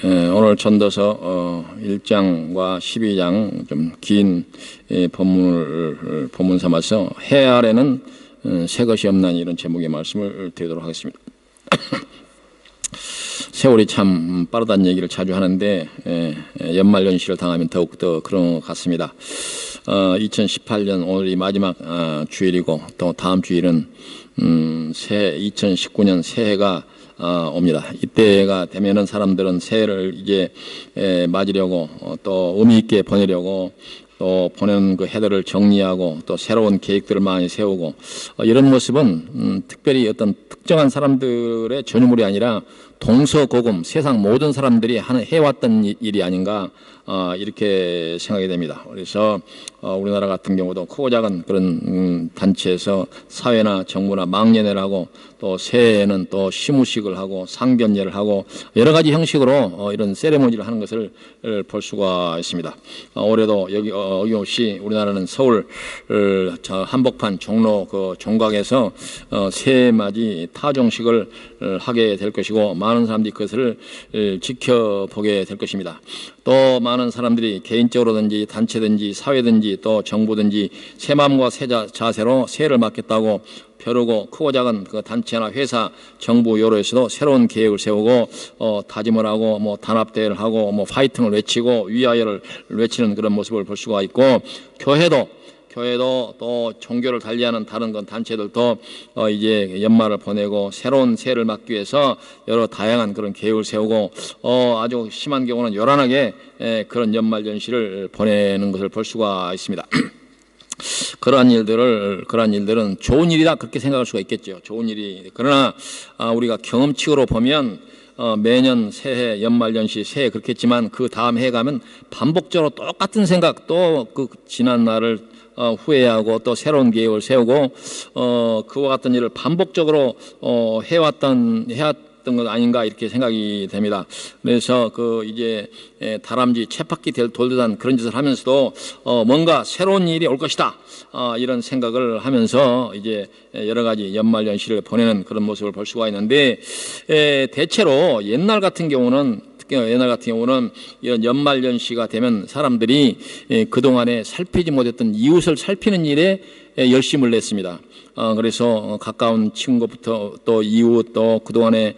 오늘 전도서 1장과 12장 좀 긴 본문 삼아서 해 아래는 새 것이 없나니 이런 제목의 말씀을 드리도록 하겠습니다. 세월이 참 빠르다는 얘기를 자주 하는데 연말연시를 당하면 더욱더 그런 것 같습니다. 2018년 오늘이 마지막 주일이고 또 다음 주일은 2019년 새해가 옵니다. 이때가 되면은 사람들은 새해를 이제 맞으려고 또 의미 있게 보내려고 또 보내는 그 해들을 정리하고 또 새로운 계획들을 많이 세우고 이런 모습은 특별히 어떤 특정한 사람들의 전유물이 아니라 동서고금 세상 모든 사람들이 해왔던 일이 아닌가 이렇게 생각이 됩니다. 그래서 우리나라 같은 경우도 크고 작은 그런 단체에서 사회나 정부나 망년회를 하고 또 새해에는 또 시무식을 하고 상견례를 하고 여러 가지 형식으로 이런 세레모니를 하는 것을 볼 수가 있습니다. 올해도 여기 어김없이 우리나라는 서울 한복판 종로 그 종각에서 새해 맞이 타종식을 하게 될 것이고 많은 사람들이 그것을 지켜보게 될 것입니다. 또 많은 사람들이 개인적으로든지 단체든지 사회든지 또 정부든지 새 마음과 새 자세로 새해를 맞겠다고 벼르고 크고 작은 그 단체나 회사, 정부 여로에서도 새로운 계획을 세우고 다짐을 하고 뭐 단합대회를 하고 뭐 파이팅을 외치고 위하여를 외치는 그런 모습을 볼 수가 있고 교회도 또 종교를 달리하는 다른 건 단체들도 이제 연말을 보내고 새로운 새해를 맞기 위해서 여러 다양한 그런 계획을 세우고 아주 심한 경우는 요란하게 그런 연말연시를 보내는 것을 볼 수가 있습니다. 그러한 일들은 좋은 일이다 그렇게 생각할 수가 있겠죠. 좋은 일이. 그러나 우리가 경험칙으로 보면 매년 새해 연말연시 새해 그렇겠지만 그 다음 해 가면 반복적으로 똑같은 생각 또 그 지난 날을 후회하고 또 새로운 계획을 세우고 그와 같은 일을 반복적으로 해왔던 것 아닌가 이렇게 생각이 됩니다. 그래서 그 이제 다람쥐 쳇바퀴 돌듯한 그런 짓을 하면서도 뭔가 새로운 일이 올 것이다 이런 생각을 하면서 이제 여러 가지 연말연시를 보내는 그런 모습을 볼 수가 있는데 대체로 옛날 같은 경우는 이런 연말연시가 되면 사람들이 그동안에 살피지 못했던 이웃을 살피는 일에 열심을 냈습니다. 그래서 가까운 친구부터 또 이웃 또 그동안에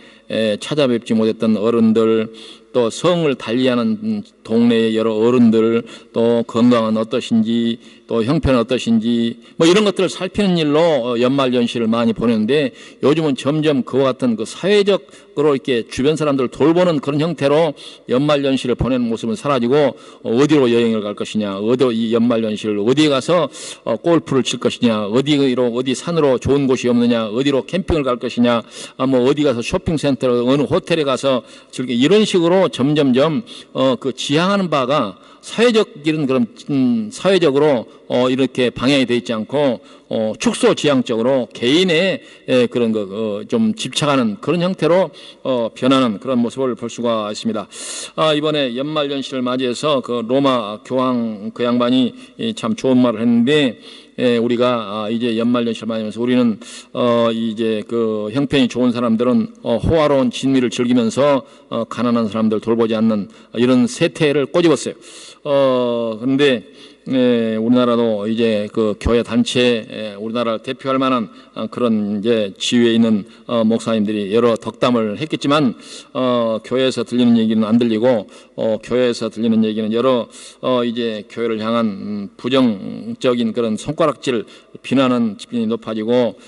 찾아뵙지 못했던 어른들 또 성을 달리하는 동네의 여러 어른들 또 건강은 어떠신지 또 형편은 어떠신지 뭐 이런 것들을 살피는 일로 연말연시를 많이 보내는데 요즘은 점점 그와 같은 그 사회적으로 이렇게 주변 사람들을 돌보는 그런 형태로 연말연시를 보내는 모습은 사라지고 어디로 여행을 갈 것이냐 이 연말연시를 어디에 가서 골프를 칠 것이냐 어디 산으로 좋은 곳이 없느냐 어디로 캠핑을 갈 것이냐 뭐 어디 가서 쇼핑센터 어느 호텔에 가서 이런 식으로 점점점 그 지향하는 바가 사회적인 그런 사회적으로 이렇게 방향이 되어 있지 않고 축소 지향적으로 개인의 그런 거 좀 집착하는 그런 형태로 변하는 그런 모습을 볼 수가 있습니다. 이번에 연말연시를 맞이해서 그 로마 교황 그 양반이 참 좋은 말을 했는데 우리가 이제 연말연시를 맞이하면서 우리는 이제 그 형편이 좋은 사람들은 호화로운 진미를 즐기면서 가난한 사람들 돌보지 않는 이런 세태를 꼬집었어요. 그런데 우리나라도 이제 그 교회 단체 우리나라를 대표할 만한 그런 이제 지위에 있는 목사님들이 여러 덕담을 했겠지만 교회에서 들리는 얘기는 안 들리고 교회에서 들리는 얘기는 여러 이제 교회를 향한 부정적인 그런 손가락질 비난하는 집단이 높아지고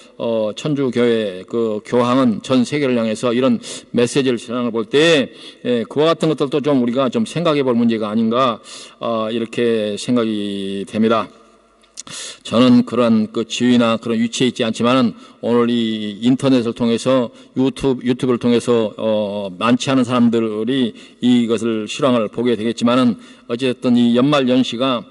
천주교회 그 교황은 전 세계를 향해서 이런 메시지를 전하는 볼 때 그와 같은 것들도 좀 우리가 좀 생각해 볼 문제가 아닌가 이렇게 생각이 됩니다. 저는 그런 그 지위나 그런 위치에 있지 않지만은 오늘 이 인터넷을 통해서 유튜브를 통해서 많지 않은 사람들이 이것을 실황을 보게 되겠지만은 어쨌든 이 연말연시가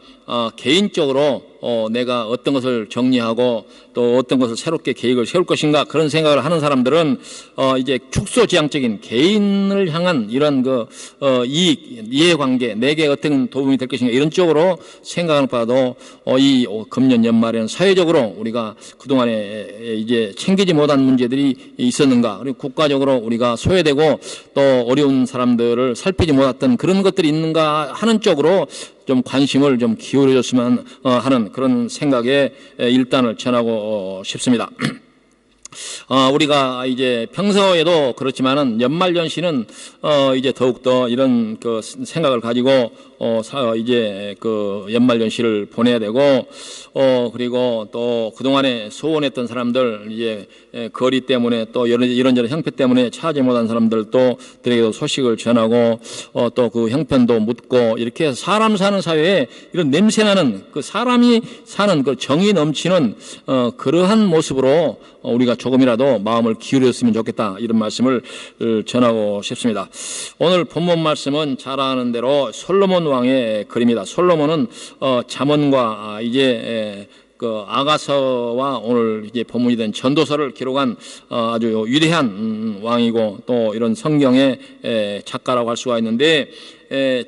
개인적으로 내가 어떤 것을 정리하고 또 어떤 것을 새롭게 계획을 세울 것인가 그런 생각을 하는 사람들은 이제 축소지향적인 개인을 향한 이런 이해관계, 내게 어떤 도움이 될 것인가 이런 쪽으로 생각하는 바도 이 금년 연말에는 사회적으로 우리가 그동안에 이제 챙기지 못한 문제들이 있었는가, 그리고 국가적으로 우리가 소외되고 또 어려운 사람들을 살피지 못했던 그런 것들이 있는가 하는 쪽으로 좀 관심을 좀 기울여줬으면 하는 그런 생각에 일단을 전하고 싶습니다. 우리가 이제 평소에도 그렇지만은 연말연시는 이제 더욱더 이런 그 생각을 가지고 이제 그 연말연시를 보내야 되고 그리고 또 그동안에 소원했던 사람들 이제 거리 때문에 또 이런저런 형편 때문에 찾지 못한 사람들도 들에게도 소식을 전하고 또 그 형편도 묻고 이렇게 사람 사는 사회에 이런 냄새나는 그 사람이 사는 그 정이 넘치는 그러한 모습으로 우리가 조금이라도 마음을 기울였으면 좋겠다 이런 말씀을 전하고 싶습니다. 오늘 본문 말씀은 잘 아는 대로 솔로몬 왕의 글입니다. 솔로몬은 잠언과 이제 그 아가서와 오늘 이제 본문이 된 전도서를 기록한 아주 위대한 왕이고 또 이런 성경의 작가라고 할 수가 있는데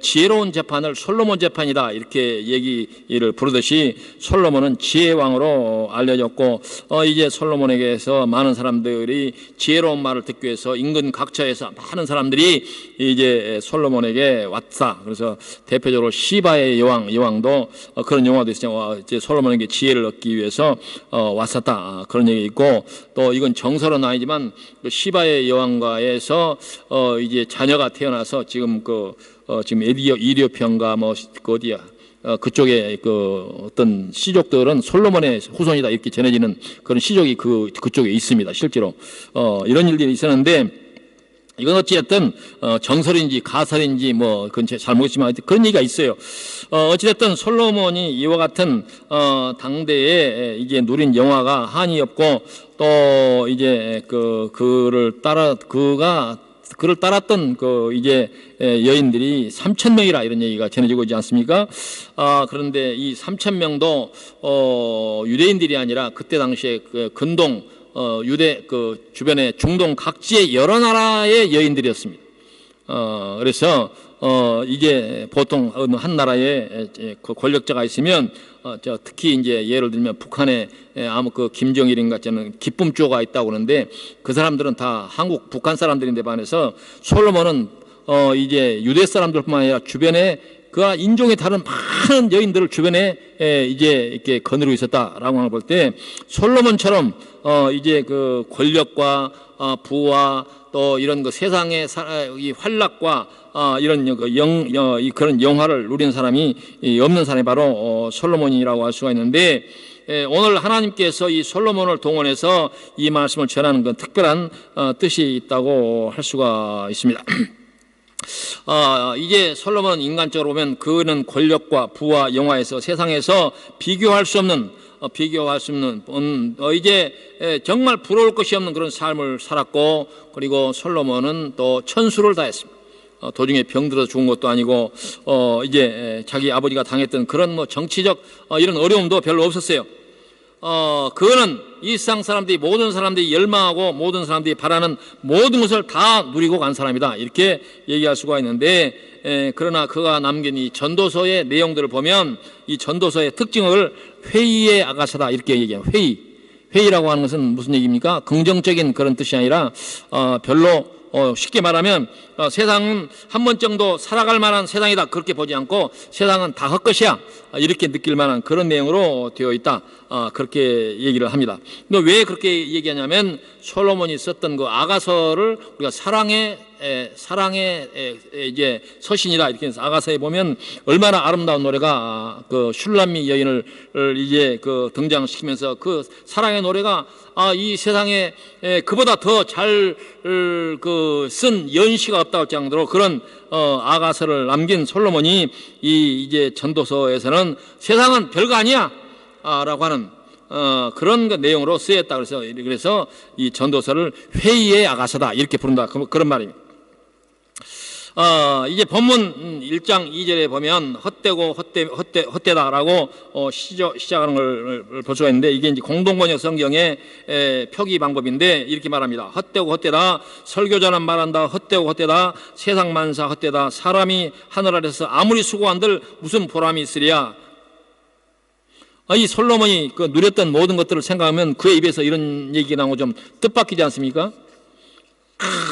지혜로운 재판을 솔로몬 재판이다 이렇게 얘기를 부르듯이 솔로몬은 지혜왕으로 알려졌고 이제 솔로몬에게서 많은 사람들이 지혜로운 말을 듣기 위해서 인근 각처에서 많은 사람들이 이제 솔로몬에게 왔다. 그래서 대표적으로 시바의 여왕도 그런 영화도 있어요. 이제 솔로몬에게 지혜를 얻기 위해서 왔었다. 그런 얘기 있고 또 이건 정설은 아니지만 그 시바의 여왕가에서 이제 자녀가 태어나서 지금 지금 이디오피아인가 어디야 그쪽에 어떤 시족들은 솔로몬의 후손이다 이렇게 전해지는 그런 시족이 그쪽에 있습니다. 실제로 이런 일들이 있었는데 이건 어찌됐든 정설인지 가설인지 그건 잘 모르겠지만 그런 얘기가 있어요. 어찌됐든 솔로몬이 이와 같은 당대에 이제 누린 영화가 한이 없고 또 이제 그를 따랐던 이제 여인들이 3,000명이라 이런 얘기가 전해지고 있지 않습니까? 그런데 이 3,000명도 유대인들이 아니라 그때 당시에 근동 유대 주변의 중동 각지의 여러 나라의 여인들이었습니다. 그래서 이게 보통 어느 한 나라에 권력자가 있으면 특히 이제 예를 들면 북한에 김정일인가 저는 기쁨조가 있다고 그러는데 그 사람들은 다 북한 사람들인데 반해서 솔로몬은 이제 유대 사람들뿐만 아니라 주변에 그와 인종이 다른 많은 여인들을 주변에 이제 이렇게 거느리고 있었다라고 볼 때 솔로몬처럼 이제 그 권력과 부와 또 이런 세상의 이 활락과 이런 그런 영화를 누린 사람이 없는 사람이 바로 솔로몬이라고 할 수가 있는데 오늘 하나님께서 이 솔로몬을 동원해서 이 말씀을 전하는 건 특별한 뜻이 있다고 할 수가 있습니다. 이제 솔로몬 인간적으로 보면 그는 권력과 부와 영화에서 세상에서 비교할 수 없는 이제 정말 부러울 것이 없는 그런 삶을 살았고 그리고 솔로몬은 또 천수를 다했습니다. 도중에 병들어서 죽은 것도 아니고 이제 자기 아버지가 당했던 그런 정치적 이런 어려움도 별로 없었어요. 그거는 이 세상 사람들이 모든 사람들이 열망하고 모든 사람들이 바라는 모든 것을 다 누리고 간 사람이다 이렇게 얘기할 수가 있는데 그러나 그가 남긴 이 전도서의 내용들을 보면 이 전도서의 특징을 회의의 아가사다 이렇게 얘기해요. 회의라고 하는 것은 무슨 얘기입니까? 긍정적인 그런 뜻이 아니라 별로 쉽게 말하면 세상은 한 번 정도 살아갈 만한 세상이다 그렇게 보지 않고 세상은 다 헛것이야 이렇게 느낄 만한 그런 내용으로 되어 있다 그렇게 얘기를 합니다. 근데 왜 그렇게 얘기하냐면 솔로몬이 썼던 그 아가서를 우리가 사랑의 이제 서신이다 이렇게 해서 아가서에 보면 얼마나 아름다운 노래가 그 슐람미 여인을 이제 등장시키면서 그 사랑의 노래가 이 세상에 그보다 더 잘 쓴 연시가 없다고 할 정도로 그런 아가서를 남긴 솔로몬이 이제 전도서에서는 세상은 별거 아니야 라고 하는 그런 내용으로 쓰였다 그래서 이 전도서를 회의의 아가서다 이렇게 부른다 그런 말입니다. 이제 본문 1장 2절에 보면 헛되고 헛되다라고 시작하는 걸 볼 수가 있는데, 이게 이제 공동번역 성경의 표기 방법인데 이렇게 말합니다. 헛되고 헛되다, 설교자는 말한다. 헛되고 헛되다, 세상 만사 헛되다, 사람이 하늘 아래서 아무리 수고한들 무슨 보람이 있으랴. 이 솔로몬이 그 누렸던 모든 것들을 생각하면 그의 입에서 이런 얘기가 나오고 좀 뜻밖이지 않습니까?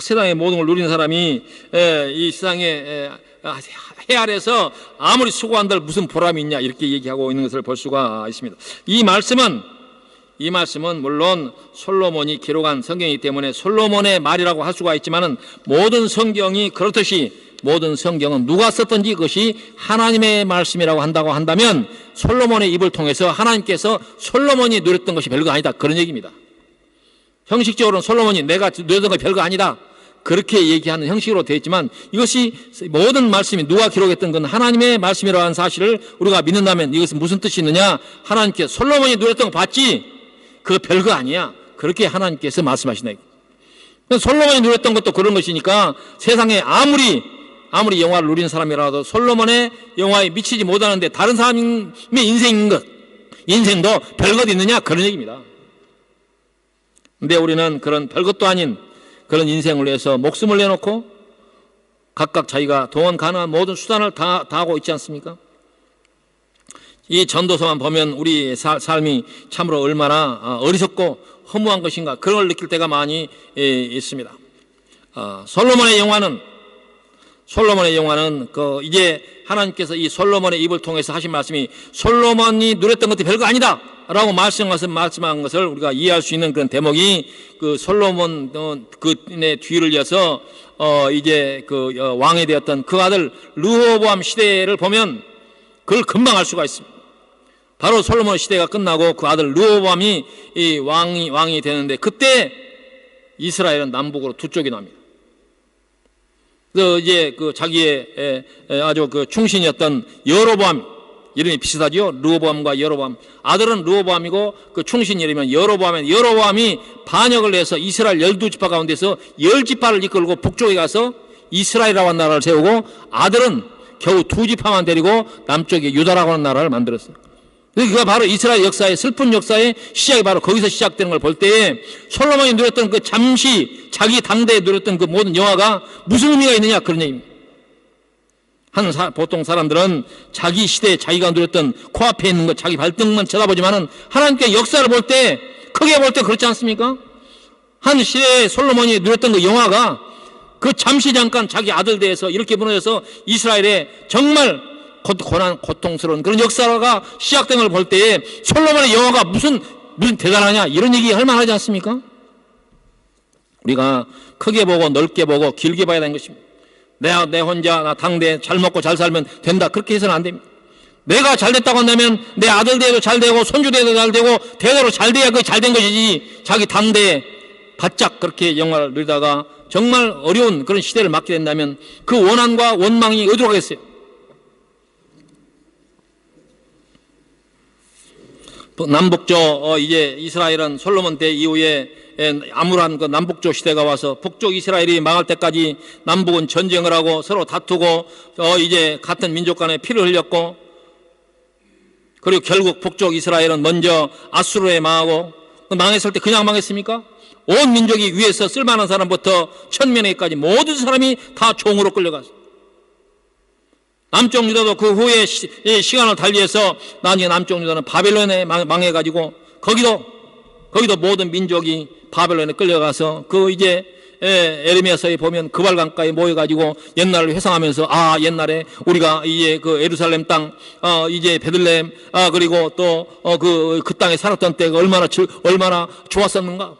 세상의 모든 걸 누리는 사람이 이 세상에 해 아래서 아무리 수고한들 무슨 보람이 있냐, 이렇게 얘기하고 있는 것을 볼 수가 있습니다. 이 말씀은 물론 솔로몬이 기록한 성경이기 때문에 솔로몬의 말이라고 할 수가 있지만은, 모든 성경이 그렇듯이 모든 성경은 누가 썼든지 그것이 하나님의 말씀이라고 한다고 한다면, 솔로몬의 입을 통해서 하나님께서 솔로몬이 누렸던 것이 별거 아니다, 그런 얘기입니다. 형식적으로는 솔로몬이 내가 누렸던 거 별거 아니다, 그렇게 얘기하는 형식으로 되어 있지만, 이것이 모든 말씀이 누가 기록했던 건 하나님의 말씀이라고 하는 사실을 우리가 믿는다면, 이것은 무슨 뜻이 있느냐? 하나님께서 솔로몬이 누렸던 거 봤지? 그거 별거 아니야, 그렇게 하나님께서 말씀하신다. 솔로몬이 누렸던 것도 그런 것이니까, 세상에 아무리 영화를 누린 사람이라도 솔로몬의 영화에 미치지 못하는데 다른 사람의 인생도 별것 있느냐, 그런 얘기입니다. 근데 우리는 그런 별것도 아닌 그런 인생을 위해서 목숨을 내놓고 각각 자기가 동원 가능한 모든 수단을 다 하고 있지 않습니까? 이 전도서만 보면 우리 삶이 참으로 얼마나 어리석고 허무한 것인가, 그런 걸 느낄 때가 많이 있습니다. 솔로몬의 영화는 이제 하나님께서 이 솔로몬의 입을 통해서 하신 말씀이 솔로몬이 누렸던 것도 별거 아니다 라고 말씀한 것을 우리가 이해할 수 있는 그런 대목이, 그 솔로몬 그의 뒤를 이어서 이제 왕이 되었던 그 아들 르호보암 시대를 보면 그걸 금방 알 수가 있습니다. 바로 솔로몬 시대가 끝나고 그 아들 르호보암이 이 왕이 되는데, 그때 이스라엘은 남북으로 두 쪽이 납니다. 이제 자기의 아주 충신이었던 여로보암, 이름이 비슷하죠? 르호보암과 여로보암. 아들은 르호보암이고 그 충신 이름은 여로보암이 반역을 해서 이스라엘 12지파 가운데서 10지파를 이끌고 북쪽에 가서 이스라엘이라고 하는 나라를 세우고, 아들은 겨우 2지파만 데리고 남쪽에 유다라고 하는 나라를 만들었어요. 그가 바로 이스라엘 역사의 슬픈 역사의 시작이 바로 거기서 시작되는 걸 볼 때에, 솔로몬이 누렸던 그 잠시 자기 당대에 누렸던 그 모든 영화가 무슨 의미가 있느냐, 그런 얘기입니다. 보통 사람들은 자기 시대에 자기가 누렸던 코앞에 있는 것, 자기 발등만 쳐다보지만은 하나님께 역사를 볼 때, 크게 볼 때 그렇지 않습니까? 한 시대에 솔로몬이 누렸던 그 영화가 그 잠시 잠깐 자기 아들 대해서 이렇게 무너져서 이스라엘에 정말 고통스러운 그런 역사가 시작된 걸 볼 때에 솔로몬의 영화가 무슨 대단하냐, 이런 얘기 할 만하지 않습니까? 우리가 크게 보고 넓게 보고 길게 봐야 되는 것입니다. 내 혼자 나 당대 잘 먹고 잘 살면 된다, 그렇게 해서는 안 됩니다. 내가 잘 됐다고 한다면 내 아들 대도 잘 되고 손주 대도 잘 되고 대대로 잘 돼야 그게 잘 된 것이지, 자기 당대에 바짝 그렇게 영화를 누리다가 정말 어려운 그런 시대를 맞게 된다면 그 원한과 원망이 어디로 가겠어요? 남북조 이제 이스라엘은 솔로몬 때 이후에 암울한 그 남북조 시대가 와서 북쪽 이스라엘이 망할 때까지 남북은 전쟁을 하고 서로 다투고 이제 같은 민족 간에 피를 흘렸고, 그리고 결국 북쪽 이스라엘은 먼저 아수르에 망하고, 망했을 때 그냥 망했습니까? 온 민족이 위에서 쓸만한 사람부터 천면에까지 모든 사람이 다 종으로 끌려갔어요. 남쪽 유다도 그 후에 시간을 달리해서 나중에 남쪽 유다는 바벨론에 망해가지고 거기도 모든 민족이 바벨론에 끌려가서 그 이제 에레미야서에 보면 그발강가에 모여가지고 옛날을 회상하면서, 옛날에 우리가 이제 그 예루살렘 땅, 이제 베들레헴, 그리고 또 그 땅에 살았던 때가 얼마나 좋았었는가.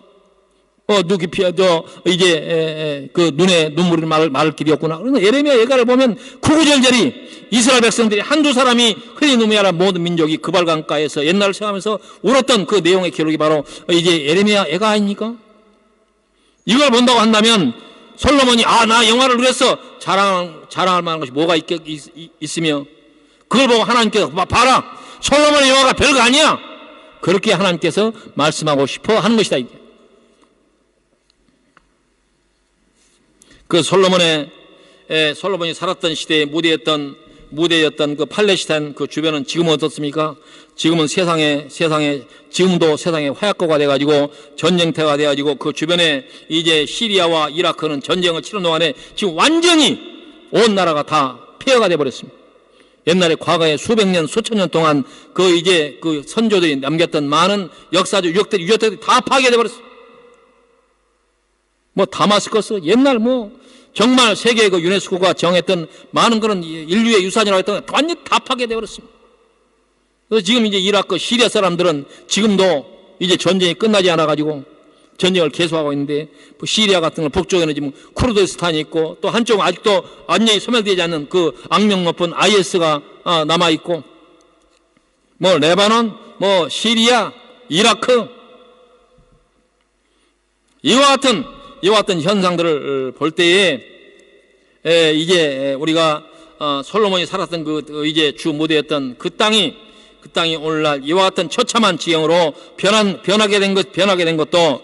누기 피하죠. 이제 그 눈에 눈물이 마를 길이었구나. 그래서 에레미야 예가를 보면 구구절절히 이스라엘 백성들이 한두 사람이 흘린 눈물이 아니라 모든 민족이 그발강가에서 옛날을 생각하면서 울었던 그 내용의 기록이 바로 이제 에레미야 예가 아닙니까? 이걸 본다고 한다면 솔로몬이 나 영화를 누렸어 자랑할 만한 것이 뭐가 있으며, 그걸 보고 하나님께서 봐라, 솔로몬의 영화가 별거 아니야, 그렇게 하나님께서 말씀하고 싶어 하는 것이다. 그 솔로몬의 솔로몬이 살았던 시대의 무대였던 그 팔레스타인 그 주변은 지금은 어떻습니까? 지금은 세상에 지금도 세상에 화약고가 돼가지고 전쟁터가 돼가지고 그 주변에 이제 시리아와 이라크는 전쟁을 치는 동안에 지금 완전히 온 나라가 다 폐허가 돼버렸습니다. 옛날에 과거에 수백 년 수천 년 동안 그 이제 그 선조들이 남겼던 많은 역사적 유적들이 다 파괴돼 버렸습니다. 뭐 다마스커스 옛날 뭐 정말 세계 그 유네스코가 정했던 많은 그런 인류의 유산이라고 했던 게 완전히 다 파괴되어 버렸습니다. 그래서 지금 이제 이라크 시리아 사람들은 지금도 이제 전쟁이 끝나지 않아 가지고 전쟁을 계속하고 있는데 시리아 같은 걸 북쪽에는 지금 쿠르드스탄이 있고 또 한쪽은 아직도 완전히 소멸되지 않는 그 악명 높은 IS가 남아 있고 뭐 레바논, 뭐 시리아, 이라크 이와 같은 현상들을 볼 때에 이제 우리가 솔로몬이 살았던 그 이제 주 무대였던 그 땅이 오늘날 이와 같은 처참한 지형으로 변하게 된 것도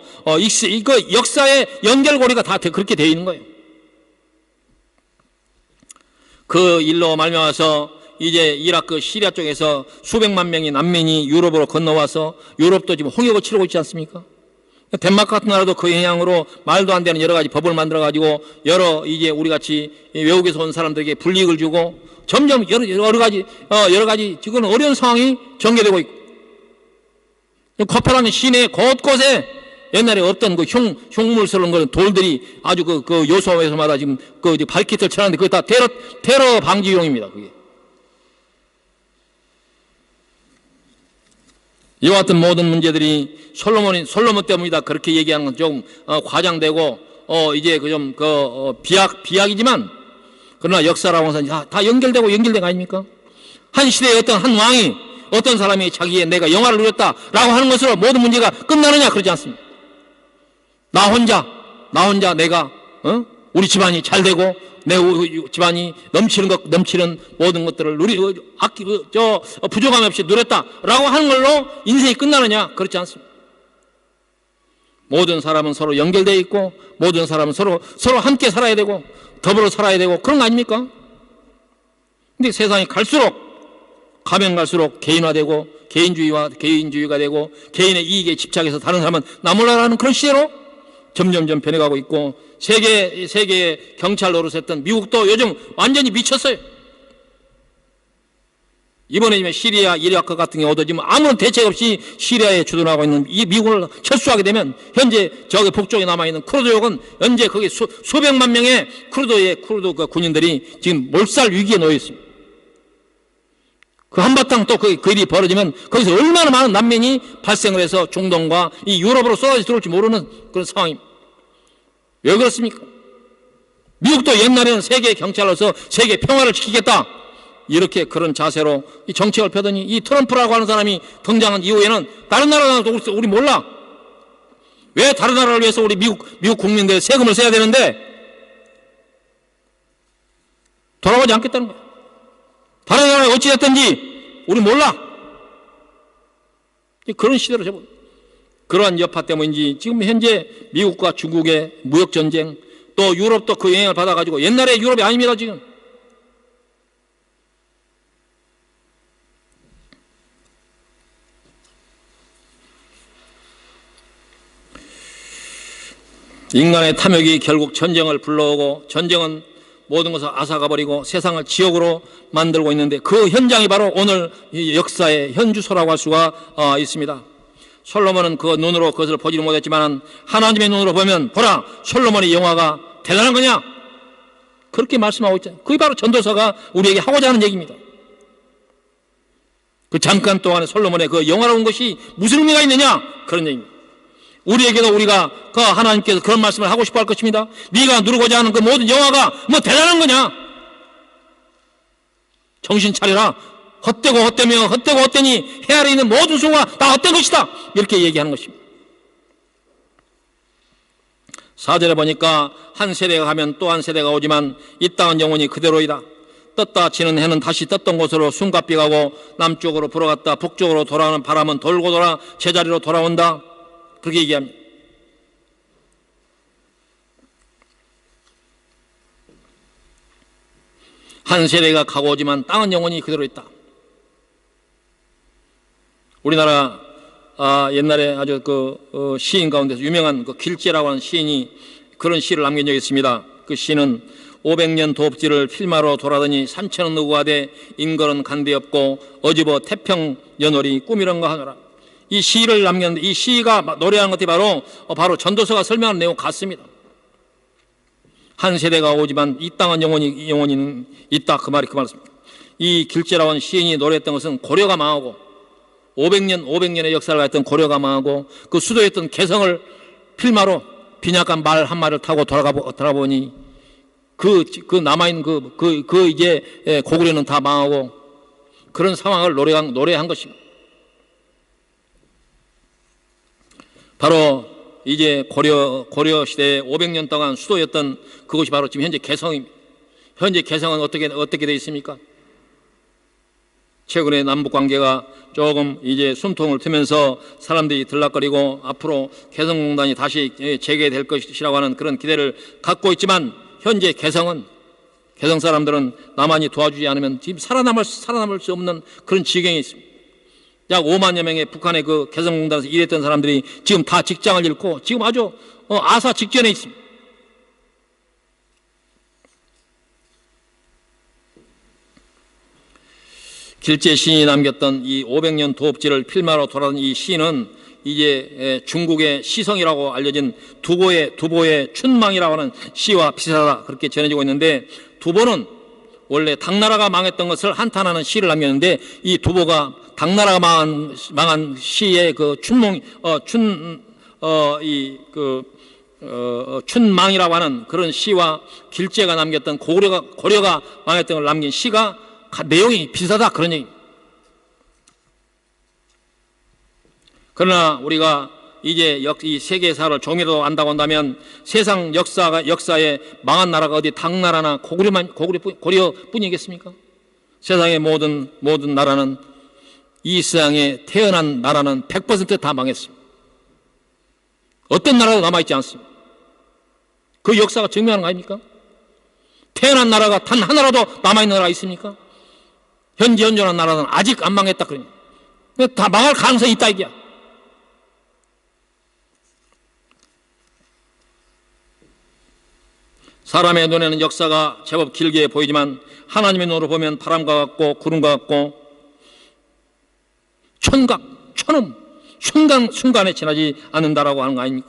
이거 역사의 연결고리가 다 그렇게 되어 있는 거예요. 그 일로 말미암아서 이제 이라크 시리아 쪽에서 수백만 명의 난민이 유럽으로 건너와서 유럽도 지금 홍역을 치르고 있지 않습니까? 덴마크 같은 나라도 그 영향으로 말도 안 되는 여러 가지 법을 만들어 가지고 여러 이제 우리 같이 외국에서 온 사람들에게 불이익을 주고 점점 여러 가지 지금 어려운 상황이 전개되고 있고 커피라는 시내 곳곳에 옛날에 없던 그 흉물스러운 그런 돌들이 아주 그 요소에서마다 지금 그 발키트를 쳐놨는데 그게 다 테러 방지용입니다. 그게. 이와 같은 모든 문제들이 솔로몬 때문이다 그렇게 얘기하는 건 좀 과장되고 이제 비약이지만 그러나 역사라고 해서 다 연결된 거 아닙니까? 한 시대에 어떤 한 왕이 어떤 사람이 자기의 내가 영화를 누렸다라고 하는 것으로 모든 문제가 끝나느냐 그러지 않습니다. 나 혼자 내가 우리 집안이 잘 되고 내 집안이 넘치는 모든 것들을 부족함 없이 누렸다라고 하는 걸로 인생이 끝나느냐 그렇지 않습니다. 모든 사람은 서로 연결되어 있고 모든 사람은 서로 함께 살아야 되고 더불어 살아야 되고 그런 거 아닙니까? 근데 세상이 가면 갈수록 개인화되고 개인주의가 되고 개인의 이익에 집착해서 다른 사람은 나 몰라라는 그런 시대로 점점점 변해가고 있고 세계 경찰 노릇했던 미국도 요즘 완전히 미쳤어요. 이번에 지금 시리아, 이라크 같은 경우도 지금 아무런 대책 없이 시리아에 주둔하고 있는 이 미국을 철수하게 되면 현재 저기 북쪽에 남아있는 쿠르드족은 현재 거기 수백만 명의 쿠르드 그 군인들이 지금 몰살 위기에 놓여 있습니다. 그 한바탕 또 그 일이 벌어지면 거기서 얼마나 많은 난민이 발생을 해서 중동과 이 유럽으로 쏟아져 들어올지 모르는 그런 상황입니다. 왜 그렇습니까? 미국도 옛날에는 세계 경찰로서 세계 평화를 지키겠다 이렇게 그런 자세로 이 정책을 펴더니 이 트럼프라고 하는 사람이 등장한 이후에는 다른 나라도 우리 몰라. 왜 다른 나라를 위해서 우리 미국 국민들 세금을 써야 되는데 돌아오지 않겠다는 거야. 다른 나라가 어찌됐든지 우리 몰라. 그런 시대로 접어. 그러한 여파 때문인지 지금 현재 미국과 중국의 무역전쟁 또 유럽도 그 영향을 받아가지고 옛날에 유럽이 아닙니다 지금. 인간의 탐욕이 결국 전쟁을 불러오고 전쟁은 모든 것을 앗아가버리고 세상을 지옥으로 만들고 있는데 그 현장이 바로 오늘 역사의 현주소라고 할 수가 있습니다. 솔로몬은 그 눈으로 그것을 보지는 못했지만 하나님의 눈으로 보면 보라 솔로몬의 영화가 대단한 거냐 그렇게 말씀하고 있잖아요. 그게 바로 전도서가 우리에게 하고자 하는 얘기입니다. 그 잠깐 동안에 솔로몬의 그 영화로운 것이 무슨 의미가 있느냐 그런 얘기입니다. 우리에게도 우리가 그 하나님께서 그런 말씀을 하고 싶어 할 것입니다. 네가 누르고자 하는 그 모든 영화가 뭐 대단한 거냐 정신 차려라. 헛되니 해 아래 있는 모든 수가 다 헛된 것이다 이렇게 얘기하는 것입니다. 4절에 보니까 한 세대가 가면 또 한 세대가 오지만 이 땅은 영원히 그대로이다. 떴다 지는 해는 다시 떴던 곳으로 숨가삐 가고 남쪽으로 불어갔다 북쪽으로 돌아오는 바람은 돌고 돌아 제자리로 돌아온다 그렇게 얘기합니다. 한 세대가 가고 오지만 땅은 영원히 그대로 있다. 우리나라 옛날에 아주 시인 가운데서 유명한 길재라고 하는 시인이 그런 시를 남긴 적이 있습니다. 그 시는 500년 도읍지를 필마로 돌아더니 산천은 의구하되 인걸은 간데없고 어집어 태평연월이 꿈이란가 하노라. 이 시를 남겼는데 이 시가 노래하는 것이 바로 전도서가 설명하는 내용 같습니다. 한 세대가 오지만 이 땅은 영원히 있다. 그 말입니다. 이 길재라고 하는 시인이 노래했던 것은 고려가 망하고 500년의 역사를 가졌던 고려가 망하고 그 수도였던 개성을 필마로 빈약한 말 한 마리를 타고 돌아보니 그 남아있는 이제 고구려는 다 망하고 그런 상황을 노래한 것입니다. 바로 이제 고려 시대에 500년 동안 수도였던 그것이 바로 지금 현재 개성입니다. 현재 개성은 어떻게 되어 있습니까? 최근에 남북 관계가 조금 이제 숨통을 트면서 사람들이 들락거리고 앞으로 개성공단이 다시 재개될 것이라고 하는 그런 기대를 갖고 있지만 현재 개성 사람들은 남한이 도와주지 않으면 지금 살아남을 수 없는 그런 지경에 있습니다. 약 5만여 명의 북한의 그 개성공단에서 일했던 사람들이 지금 다 직장을 잃고 지금 아주 아사 직전에 있습니다. 길재 시인이 남겼던 이 500년 도읍지를 필마로 돌아다닌 이 시는 이제 중국의 시성이라고 알려진 두보의 춘망이라고 하는 시와 비슷하다 그렇게 전해지고 있는데, 두보는 원래 당나라가 망했던 것을 한탄하는 시를 남겼는데 이 두보가 당나라가 망한 시의 그 춘망이라고 하는 그런 시와 길재가 남겼던 고려가 망했던 걸 남긴 시가 내용이 비슷하다 그런 얘기입니다. 그러나 우리가 이제 이 세계사를 종이라도 안다고 한다면 세상 역사에 망한 나라가 어디 당나라나 고려뿐이겠습니까? 세상의 모든 나라는 이 세상에 태어난 나라는 100% 다 망했습니다. 어떤 나라도 남아있지 않습니다. 그 역사가 증명하는 거 아닙니까? 태어난 나라가 단 하나라도 남아있는 나라가 있습니까? 현재 현존한 나라는 아직 안 망했다 그러니 다 망할 가능성이 있다 이게야. 사람의 눈에는 역사가 제법 길게 보이지만 하나님의 눈으로 보면 바람과 같고 구름과 같고 순간에 지나지 않는다라고 하는 거 아닙니까?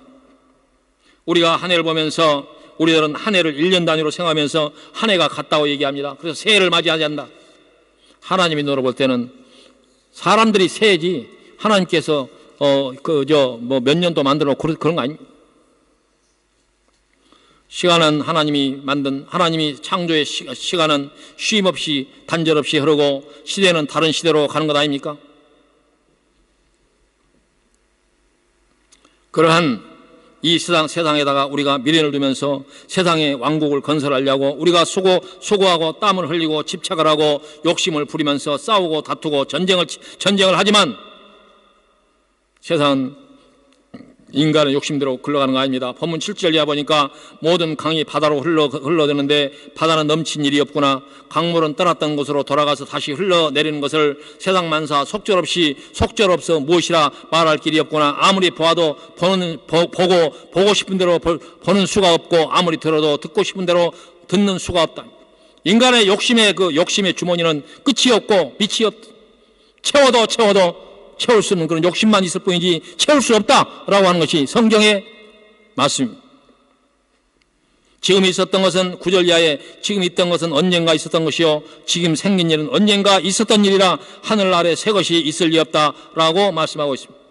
우리가 한 해를 보면서 우리들은 한 해를 1년 단위로 생각하면서 한 해가 갔다고 얘기합니다. 그래서 새해를 맞이하지 않는다. 하나님의 눈으로 볼 때는 사람들이 새해지 하나님께서 몇 년도 만들어 놓고 그런 거 아닙니까? 시간은 하나님이 창조의 시간은 쉼 없이 단절 없이 흐르고 시대는 다른 시대로 가는 것 아닙니까? 그러한 이 세상에다가 우리가 미련을 두면서 세상의 왕국을 건설하려고 우리가 수고하고 땀을 흘리고 집착을 하고 욕심을 부리면서 싸우고 다투고 전쟁을 하지만 세상은 인간의 욕심대로 흘러가는 거 아닙니다. 본문 7절 이하 보니까 모든 강이 바다로 흘러드는데 바다는 넘친 일이 없구나. 강물은 떠났던 곳으로 돌아가서 다시 흘러내리는 것을 세상 만사 속절없어 무엇이라 말할 길이 없구나. 아무리 보아도 보고 싶은 대로 보는 수가 없고 아무리 들어도 듣고 싶은 대로 듣는 수가 없다. 인간의 욕심의 주머니는 끝이 없고 밑이 없다. 채워도 채울 수 없는 그런 욕심만 있을 뿐이지 채울 수 없다라고 하는 것이 성경의 말씀입니다. 지금 있었던 것은 9절 이하에 지금 있던 것은 언젠가 있었던 것이요 지금 생긴 일은 언젠가 있었던 일이라 하늘 아래 새 것이 있을 리 없다라고 말씀하고 있습니다.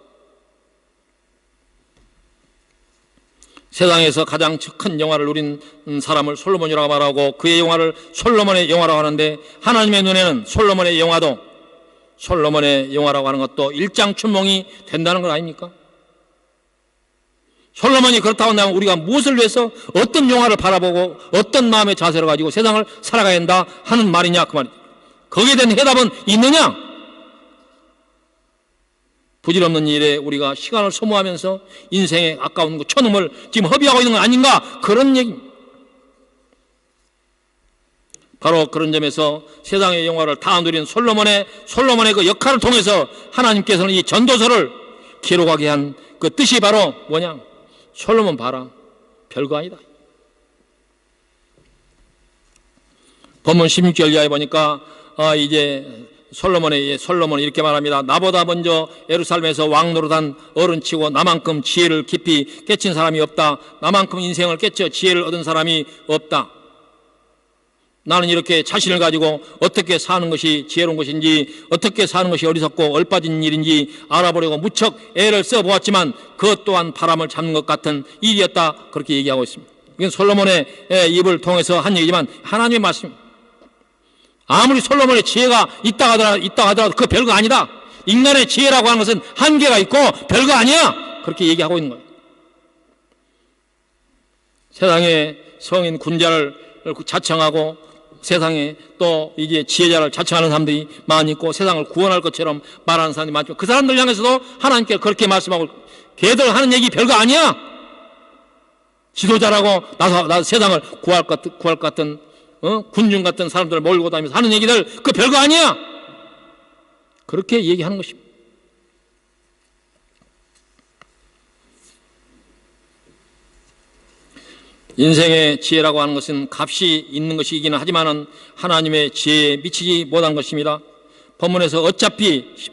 세상에서 가장 큰 영화를 누린 사람을 솔로몬이라고 말하고 그의 영화를 솔로몬의 영화라고 하는데 하나님의 눈에는 솔로몬의 영화라고 하는 것도 일장춘몽이 된다는 것 아닙니까? 솔로몬이 그렇다고 한다면 우리가 무엇을 위해서 어떤 영화를 바라보고 어떤 마음의 자세를 가지고 세상을 살아가야 한다 하는 말이냐 그 말이죠. 거기에 대한 해답은 있느냐? 부질없는 일에 우리가 시간을 소모하면서 인생의 아까운 그 천음을 지금 허비하고 있는 건 아닌가 그런 얘기입니다. 바로 그런 점에서 세상의 영화를 다 누린 솔로몬의 그 역할을 통해서 하나님께서는 이 전도서를 기록하게 한 그 뜻이 바로 뭐냐? 솔로몬 봐라, 별거 아니다. 본문 16절 이하에 보니까 이제 솔로몬이 이렇게 말합니다. 나보다 먼저 예루살렘에서 왕 노릇한 어른치고 나만큼 지혜를 깊이 깨친 사람이 없다. 나만큼 인생을 깨쳐 지혜를 얻은 사람이 없다. 나는 이렇게 자신을 가지고 어떻게 사는 것이 지혜로운 것인지, 어떻게 사는 것이 어리석고 얼빠진 일인지 알아보려고 무척 애를 써보았지만 그것 또한 바람을 잡는 것 같은 일이었다. 그렇게 얘기하고 있습니다. 이건 솔로몬의 입을 통해서 한 얘기지만 하나님의 말씀입니다. 아무리 솔로몬의 지혜가 있다 하더라도 그 별거 아니다. 인간의 지혜라고 하는 것은 한계가 있고 별거 아니야. 그렇게 얘기하고 있는 거예요. 세상에 성인 군자를 자청하고 세상에 또 이제 지혜자를 자청하는 사람들이 많이 있고 세상을 구원할 것처럼 말하는 사람들이 많죠. 그 사람들 향해서도 하나님께 그렇게 말씀하고, 걔들 하는 얘기 별거 아니야. 지도자라고 나서 세상을 구할 것 같은 군중 같은 사람들을 몰고 다니면서 하는 얘기들 그 별거 아니야. 그렇게 얘기하는 것입니다. 인생의 지혜라고 하는 것은 값이 있는 것이기는 하지만은 하나님의 지혜에 미치지 못한 것입니다. 본문에서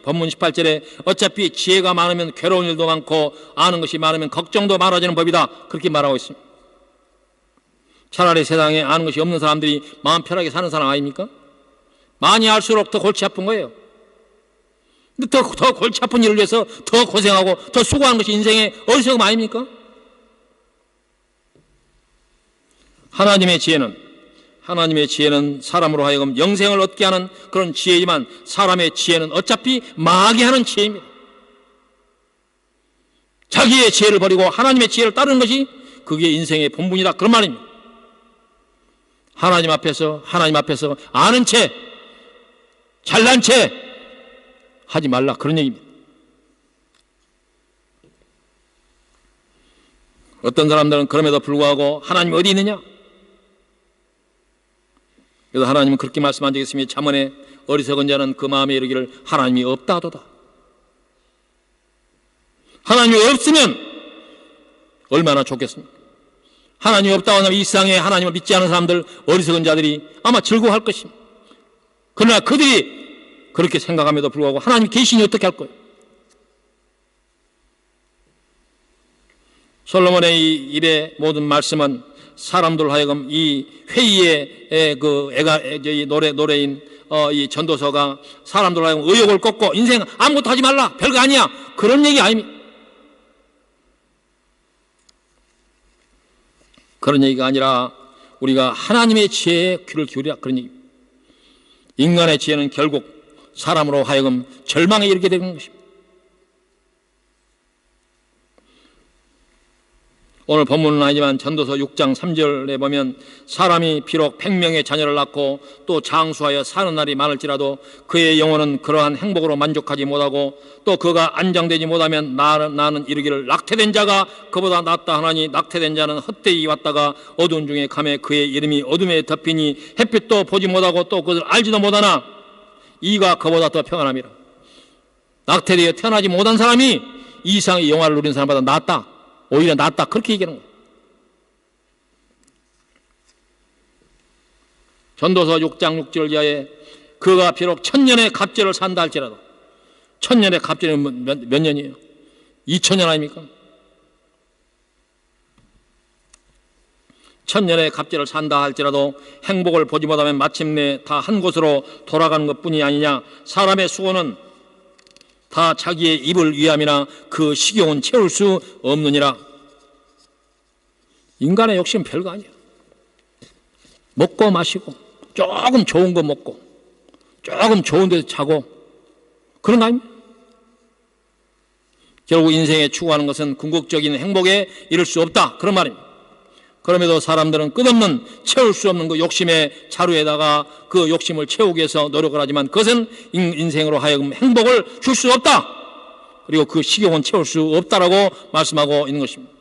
본문 18절에 어차피 지혜가 많으면 괴로운 일도 많고 아는 것이 많으면 걱정도 많아지는 법이다. 그렇게 말하고 있습니다. 차라리 세상에 아는 것이 없는 사람들이 마음 편하게 사는 사람 아닙니까? 많이 알수록 더 골치 아픈 거예요. 근데 더 골치 아픈 일을 위해서 더 고생하고 더 수고하는 것이 인생의 어리석음 아닙니까? 하나님의 지혜는 사람으로 하여금 영생을 얻게 하는 그런 지혜이지만 사람의 지혜는 어차피 망하게 하는 지혜입니다. 자기의 지혜를 버리고 하나님의 지혜를 따르는 것이 그게 인생의 본분이다. 그런 말입니다. 하나님 앞에서 아는 채, 잘난 채 하지 말라. 그런 얘기입니다. 어떤 사람들은 그럼에도 불구하고 하나님 어디 있느냐? 그래서 하나님은 그렇게 말씀한 적이 있습니다. 잠언에 어리석은 자는 그 마음에 이르기를 하나님이 없다 하도다. 하나님이 없으면 얼마나 좋겠습니까? 하나님이 없다고 하면 이 세상에 하나님을 믿지 않은 사람들, 어리석은 자들이 아마 즐거워할 것입니다. 그러나 그들이 그렇게 생각함에도 불구하고 하나님이 계시니 어떻게 할 거예요? 솔로몬의 이 입의 모든 말씀은 사람들 하여금 이 회의의 노래인 이 전도서가 사람들 하여금 의욕을 꺾고 인생 아무것도 하지 말라, 별거 아니야, 그런 얘기 아닙니다. 그런 얘기가 아니라 우리가 하나님의 지혜에 귀를 기울이라, 그런 얘기입니다. 인간의 지혜는 결국 사람으로 하여금 절망에 이르게 되는 것입니다. 오늘 본문은 아니지만 전도서 6장 3절에 보면 사람이 비록 100명의 자녀를 낳고 또 장수하여 사는 날이 많을지라도 그의 영혼은 그러한 행복으로 만족하지 못하고 또 그가 안정되지 못하면 나는 이르기를 낙태된 자가 그보다 낫다 하나니 낙태된 자는 헛되이 왔다가 어두운 중에 감에 그의 이름이 어둠에 덮이니 햇빛도 보지 못하고 또 그것을 알지도 못하나 이가 그보다 더 평안함이라. 낙태되어 태어나지 못한 사람이 이 이상의 영화를 누린 사람보다 낫다, 오히려 낫다, 그렇게 얘기하는 거예요. 전도서 6장 6절 이하에 그가 비록 1000년의 갑절을 산다 할지라도, 1000년의 갑절이 몇 년이에요? 2000년 아닙니까? 1000년의 갑절을 산다 할지라도 행복을 보지 못하면 마침내 다 한 곳으로 돌아가는 것뿐이 아니냐. 사람의 수고는 다 자기의 입을 위함이나 그 식욕은 채울 수 없느니라. 인간의 욕심은 별거 아니에요. 먹고 마시고 조금 좋은 거 먹고 조금 좋은 데서 자고 그런 거 아닙니까? 결국 인생에 추구하는 것은 궁극적인 행복에 이를 수 없다, 그런 말입니다. 그럼에도 사람들은 끝없는 채울 수 없는 그 욕심의 자루에다가 그 욕심을 채우기 위해서 노력을 하지만 그것은 인생으로 하여금 행복을 줄 수 없다, 그리고 그 식욕은 채울 수 없다라고 말씀하고 있는 것입니다.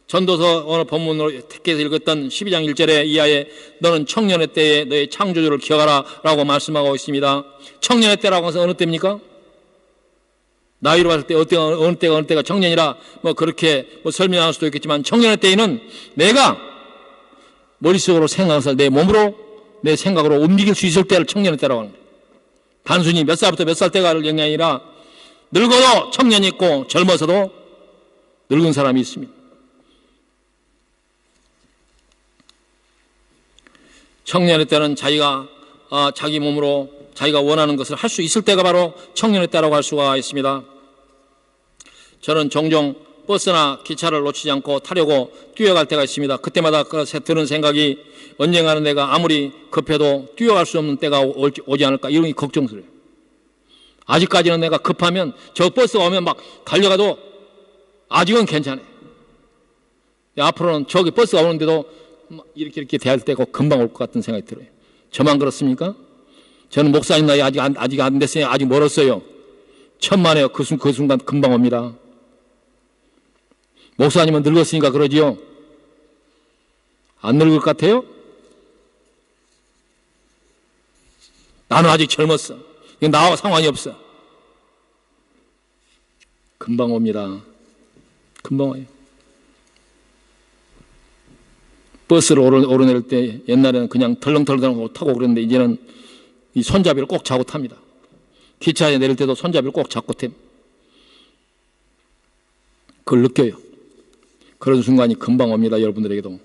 전도서 오늘 본문으로 택해서 읽었던 12장 1절에 이하에 너는 청년의 때에 너의 창조주를 기억하라 라고 말씀하고 있습니다. 청년의 때라고 해서 어느 때입니까? 나이로 봤을 때 어느 때가 청년이라 그렇게 설명할 수도 있겠지만, 청년의 때에는 내가 머릿속으로 생각해서 내 몸으로 내 생각으로 움직일 수 있을 때를 청년의 때라고 하는 거예요. 단순히 몇 살부터 몇 살 때가 영향이 아니라 늙어도 청년이 있고 젊어서도 늙은 사람이 있습니다. 청년의 때는 자기가 자기 몸으로 자기가 원하는 것을 할 수 있을 때가 바로 청년의 때라고 할 수가 있습니다. 저는 종종 버스나 기차를 놓치지 않고 타려고 뛰어갈 때가 있습니다. 그때마다 드는 생각이, 언젠가는 내가 아무리 급해도 뛰어갈 수 없는 때가 오지 않을까, 이런 게 걱정스러워요. 아직까지는 내가 급하면 저 버스가 오면 막 달려가도 아직은 괜찮아요. 앞으로는 저기 버스가 오는데도 이렇게 대할 때가 금방 올 것 같은 생각이 들어요. 저만 그렇습니까? 저는 목사님 나이 아직 안 됐어요. 아직 멀었어요. 천만에요. 그 순간 금방 옵니다. 목사님은 늙었으니까 그러지요? 안 늙을 것 같아요? 나는 아직 젊었어. 이건 나와 상관이 없어. 금방 옵니다. 금방 와요. 버스를 오르내릴 때 옛날에는 그냥 덜렁덜렁 타고 그랬는데 이제는 이 손잡이를 꼭 잡고 탑니다. 기차에 내릴 때도 손잡이를 꼭 잡고 탑니다. 그걸 느껴요. 그런 순간이 금방 옵니다. 여러분들에게도.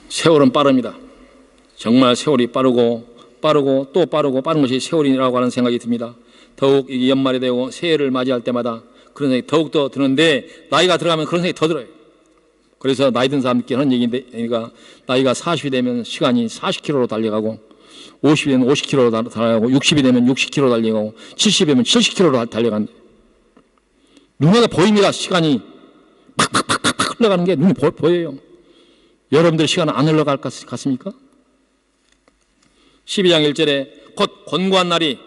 세월은 빠릅니다. 정말 세월이 빠르고 또 빠르고 빠른 것이 세월이라고 하는 생각이 듭니다. 더욱 이 연말이 되고 새해를 맞이할 때마다 그런 생각이 더욱더 드는데, 나이가 들어가면 그런 생각이 더 들어요. 그래서 나이 든 사람들께 하는 얘기인데, 그러니까 나이가 40이 되면 시간이 40km로 달려가고, 50이 되면 50km로 달려가고, 60이 되면 60km로 달려가고, 70이 되면 70km로 달려간다. 눈에 보입니다. 시간이 팍팍팍팍 흘러가는 게 눈에 보여요. 여러분들 시간은 안 흘러갈 것 같습니까? 12장 1절에 곧 권고한 날이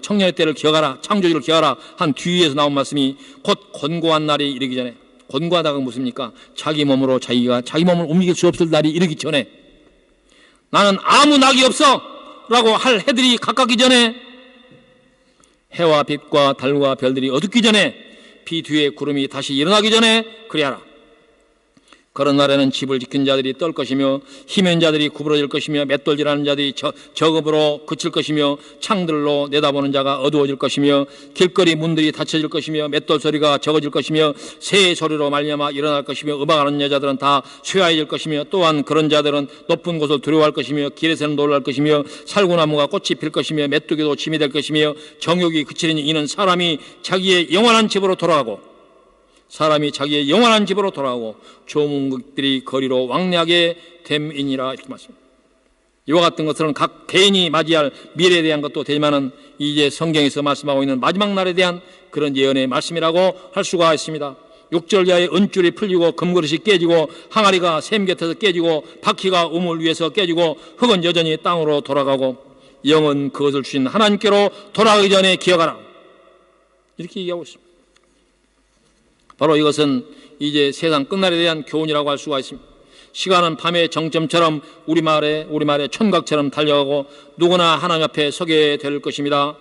청년의 때를 기억하라, 창조주를 기억하라 한 뒤에서 나온 말씀이 곧 권고한 날이 이르기 전에, 권고하다가 무엇입니까? 자기 몸을 움직일 수 없을 날이 이르기 전에, 나는 아무 낙이 없어 라고 할 해들이 가깝기 전에, 해와 빛과 달과 별들이 어둡기 전에, 비 뒤에 구름이 다시 일어나기 전에 그리하라. 그런 날에는 집을 지킨 자들이 떨 것이며, 힘있는 자들이 구부러질 것이며, 맷돌질하는 자들이 저급으로 그칠 것이며, 창들로 내다보는 자가 어두워질 것이며, 길거리 문들이 닫혀질 것이며, 맷돌 소리가 적어질 것이며, 새 소리로 말미암아 일어날 것이며, 음악하는 여자들은 다 쇠하여질 것이며, 또한 그런 자들은 높은 곳을 두려워할 것이며, 길에서는 놀랄 것이며, 살구나무가 꽃이 필 것이며, 메뚜기도 짐이 될 것이며, 정욕이 그치리니 이는 사람이 자기의 영원한 집으로 돌아가고 조문객들이 거리로 왕래하게 됨이니라. 이렇게 말씀합니다. 이와 같은 것들은 각 개인이 맞이할 미래에 대한 것도 되지만은 이제 성경에서 말씀하고 있는 마지막 날에 대한 그런 예언의 말씀이라고 할 수가 있습니다. 6절 이하에 은줄이 풀리고 금그릇이 깨지고 항아리가 샘 곁에서 깨지고 바퀴가 우물 위에서 깨지고 흙은 여전히 땅으로 돌아가고 영은 그것을 주신 하나님께로 돌아가기 전에 기억하라. 이렇게 얘기하고 있습니다. 바로 이것은 이제 세상 끝날에 대한 교훈이라고 할 수가 있습니다. 시간은 밤의 정점처럼 우리말의 촌각처럼 달려가고 누구나 하나님 앞에 서게 될 것입니다.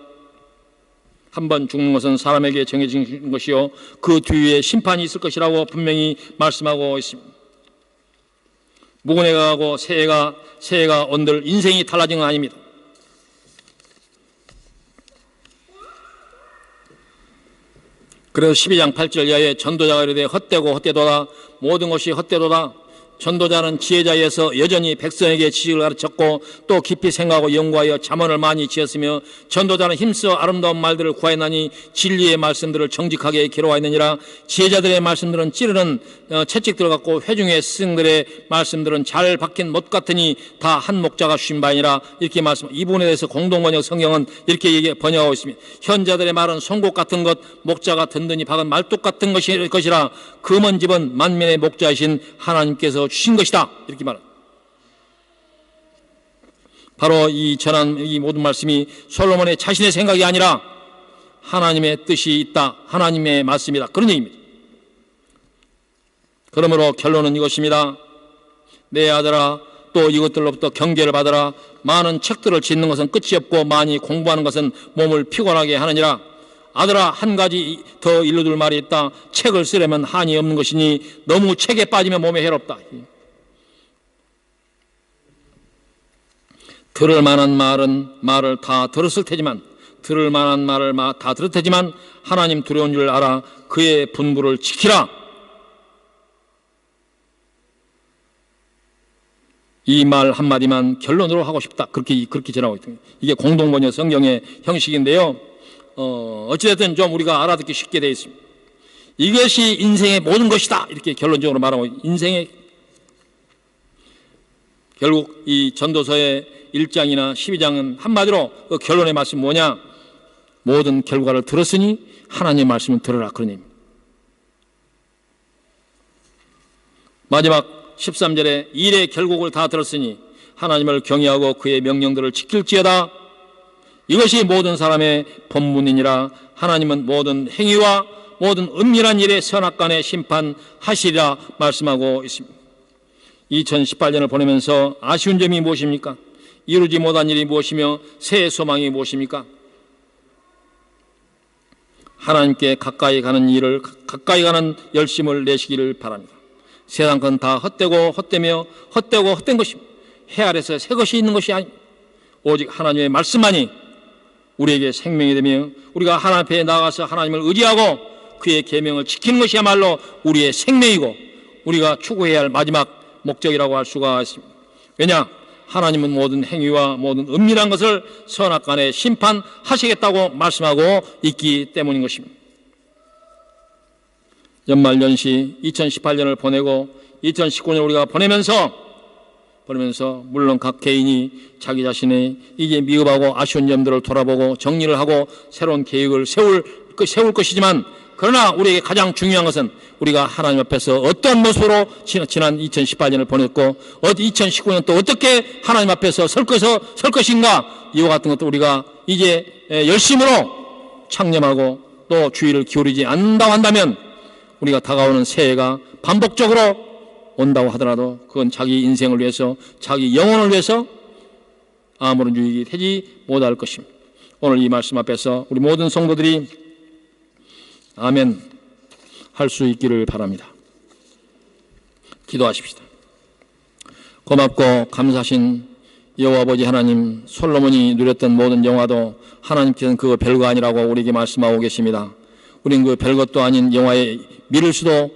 한번 죽는 것은 사람에게 정해진 것이요 그 뒤에 심판이 있을 것이라고 분명히 말씀하고 있습니다. 무근해가 가고 새해가 온들 인생이 달라진 건 아닙니다. 그래서 12장 8절 이하에 전도자가 이르되 헛되고 헛되도다, 모든 것이 헛되도다. 전도자는 지혜자에서 여전히 백성에게 지식을 가르쳤고 또 깊이 생각하고 연구하여 잠언을 많이 지었으며, 전도자는 힘써 아름다운 말들을 구하였나니 진리의 말씀들을 정직하게 기록하였느니라. 지혜자들의 말씀들은 찌르는 채찍들 같고 회중의 스승들의 말씀들은 잘 박힌 못 같으니 다 한 목자가 주신 바이니라. 이렇게 말씀. 이 부분에 대해서 공동번역 성경은 이렇게 번역하고 있습니다. 현자들의 말은 송곳 같은 것, 목자가 든든히 박은 말뚝 같은 것이라. 금은 집은 만민의 목자이신 하나님께서 주신 것이다. 이렇게 말합니다. 바로 이 전한 이 모든 말씀이 솔로몬의 자신의 생각이 아니라 하나님의 뜻이 있다, 하나님의 말씀이다, 그런 얘기입니다. 그러므로 결론은 이것입니다. 내 아들아, 또 이것들로부터 경계를 받아라. 많은 책들을 짓는 것은 끝이 없고 많이 공부하는 것은 몸을 피곤하게 하느니라. 아들아, 한 가지 더 일러둘 말이 있다. 책을 쓰려면 한이 없는 것이니 너무 책에 빠지면 몸에 해롭다. 들을 만한 말을 다 들었을 테지만, 들을 만한 말을 다 들을 테지만 하나님 두려운 줄 알아. 그의 분부를 지키라. 이 말 한마디만 결론으로 하고 싶다. 그렇게 전하고 있습니다. 이게 공동번역 성경의 형식인데요. 어찌됐든 좀 우리가 알아듣기 쉽게 되어 있습니다. 이것이 인생의 모든 것이다. 이렇게 결론적으로 말하고, 인생의, 결국 이 전도서의 1장이나 12장은 한마디로 그 결론의 말씀이 뭐냐? 모든 결과를 들었으니 하나님의 말씀을 들으라. 그런 의미입니다. 마지막 13절에 일의 결국을 다 들었으니 하나님을 경외하고 그의 명령들을 지킬지어다. 이것이 모든 사람의 본분이니라. 하나님은 모든 행위와 모든 은밀한 일에 선악간에 심판하시리라 말씀하고 있습니다. 2018년을 보내면서 아쉬운 점이 무엇입니까? 이루지 못한 일이 무엇이며 새해 소망이 무엇입니까? 하나님께 가까이 가는 일을, 가까이 가는 열심을 내시기를 바랍니다. 세상 건 다 헛되고 헛되며 헛되고 헛된 것입니다. 해 아래서 새 것이 있는 것이 아닙니다. 오직 하나님의 말씀만이 우리에게 생명이 되며 우리가 하나님 앞에 나가서 하나님을 의지하고 그의 계명을 지키는 것이야말로 우리의 생명이고 우리가 추구해야 할 마지막 목적이라고 할 수가 있습니다. 왜냐? 하나님은 모든 행위와 모든 은밀한 것을 선악간에 심판하시겠다고 말씀하고 있기 때문인 것입니다. 연말연시 2018년을 보내고 2019년 우리가 보내면서 물론 각 개인이 자기 자신의 이제 미흡하고 아쉬운 점들을 돌아보고 정리를 하고 새로운 계획을 세울 것이지만, 그러나 우리에게 가장 중요한 것은 우리가 하나님 앞에서 어떤 모습으로 지난 2018년을 보냈고 2019년 또 어떻게 하나님 앞에서 설 것인가, 이와 같은 것도 우리가 이제 열심으로 창념하고 또 주의를 기울이지 않는다고 한다면 우리가 다가오는 새해가 반복적으로 온다고 하더라도 그건 자기 인생을 위해서, 자기 영혼을 위해서 아무런 유익이 되지 못할 것입니다. 오늘 이 말씀 앞에서 우리 모든 성도들이 아멘 할 수 있기를 바랍니다. 기도하십시다. 고맙고 감사하신 여호와 아버지 하나님, 솔로몬이 누렸던 모든 영화도 하나님께서는 그거 별거 아니라고 우리에게 말씀하고 계십니다. 우리는 그 별것도 아닌 영화에 이를 수도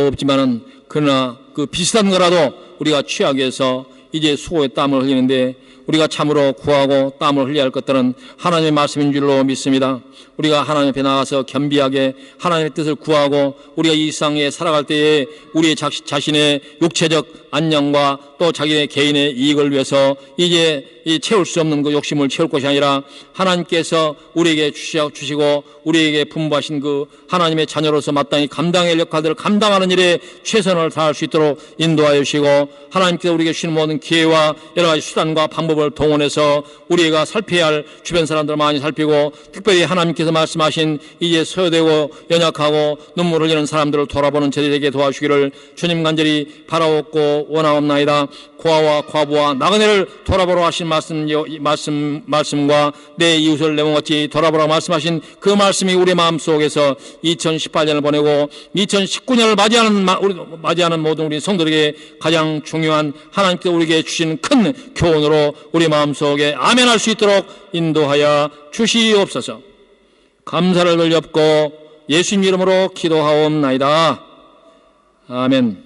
없지만은, 그러나 그 비슷한 거라도 우리가 취하기 위해서 이제 수고의 땀을 흘리는데, 우리가 참으로 구하고 땀을 흘려야 할 것들은 하나님의 말씀인 줄로 믿습니다. 우리가 하나님 앞에 나가서 겸비하게 하나님의 뜻을 구하고 우리가 이 세상에 살아갈 때에 우리의 자신의 육체적 안녕과 또 자기의 개인의 이익을 위해서 이제 채울 수 없는 그 욕심을 채울 것이 아니라 하나님께서 우리에게 주시고 우리에게 분부하신 그 하나님의 자녀로서 마땅히 감당해야 할 역할들을 감당하는 일에 최선을 다할 수 있도록 인도하여 주시고, 하나님께서 우리에게 주시는 모든 기회와 여러 가지 수단과 방법을 동원해서 우리가 살펴야 할 주변 사람들을 많이 살피고, 특별히 하나님께서 말씀하신 이제 소요되고 연약하고 눈물 흘리는 사람들을 돌아보는 저희에게 도와주시기를 주님 간절히 바라옵고 원하옵나이다. 고아와 과부와 나그네를 돌아보러 하신 말씀과 내 이웃을 내 몸같이 돌아보라 말씀하신 그 말씀이 우리 마음속에서 2018년을 보내고 2019년을 맞이하는 모든 우리 성도들에게 가장 중요한 하나님께서 우리에게 주신 큰 교훈으로 우리 마음속에 아멘할 수 있도록 인도하여 주시옵소서. 감사를 돌렸고 예수님 이름으로 기도하옵나이다. 아멘.